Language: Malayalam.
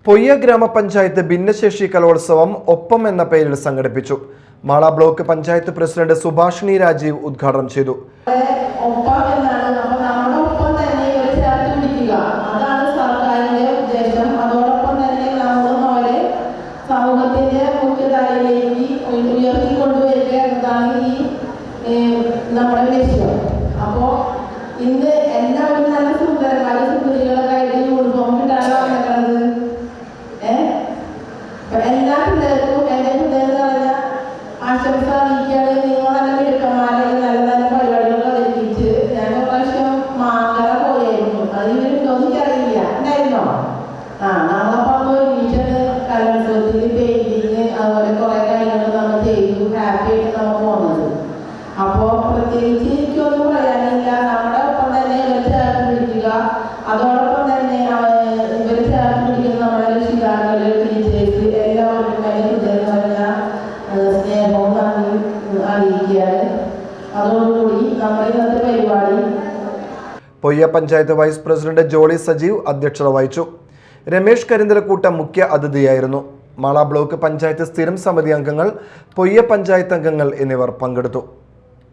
പൊയ്യ ഗ്രാമപഞ്ചായത്ത് ഭിന്നശേഷി കലോത്സവം ഒപ്പം എന്ന പേരിൽ സംഘടിപ്പിച്ചു. മാള ബ്ലോക്ക് പഞ്ചായത്ത് പ്രസിഡന്റ് സുഭാഷിണി രാജീവ് ഉദ്ഘാടനം ചെയ്തു. ഇന്ന് എല്ലാവരും നല്ല സുന്ദരമായ സുന്ദരികളൊക്കെ യൂണിഫോം കിട്ടാനോ നടക്കുന്നത്. എല്ലാ പിള്ളേർക്കും എൻ്റെ പിള്ളേർ പറഞ്ഞ ആശംസ അറിയിക്കുകയാണ്. നിങ്ങൾ നല്ല മിടുക്കന്മാരെ നല്ല നല്ല പരിപാടികൾ അവതരിപ്പിച്ച് ഞാൻ ഒരു പ്രാവശ്യം മാങ്ങര പോയായിരുന്നു. അത് ഇവരുണ്ടോന്നിക്കറിയില്ല, ഉണ്ടായിരുന്നോ? നമ്മളപ്പം ഒരുമിച്ചത് കലോത്സവത്തിൽ പെയിന്റിങ് അതുപോലെ കുറെ കാര്യങ്ങൾ നമ്മൾ ചെയ്തു. ഹാപ്പി ആയിട്ട് നമ്മൾ പോകുന്നത്. അപ്പോൾ പ്രത്യേകിച്ച് എനിക്കൊന്നും പറയാനില്ല. നമ്മുടെ ഒപ്പം തന്നെ ഇവർ ചേർത്ത് പിടിക്കുക, അതോടൊപ്പം തന്നെ ഇവർ ചേർത്ത് പിടിക്കുന്ന നമ്മുടെ രക്ഷിതാക്കൾ, ടീച്ചേഴ്സ് എല്ലാവർക്കും ഹൃദയം നിറഞ്ഞ സ്നേഹവും നന്ദി അറിയിക്കുകയാണ്. അതോടുകൂടി നമ്മുടെ ഇന്നത്തെ പരിപാടി. പൊയ്യ പഞ്ചായത്ത് വൈസ് പ്രസിഡന്റ് ജോളി സജീവ് അധ്യക്ഷത വഹിച്ചു. രമേശ് കരിന്തലക്കൂട്ടം മുഖ്യ അതിഥിയായിരുന്നു. മാള ബ്ലോക്ക് പഞ്ചായത്ത് സ്ഥിരം സമിതി അംഗങ്ങൾ, പൊയ്യ പഞ്ചായത്ത് അംഗങ്ങൾ എന്നിവർ പങ്കെടുത്തു.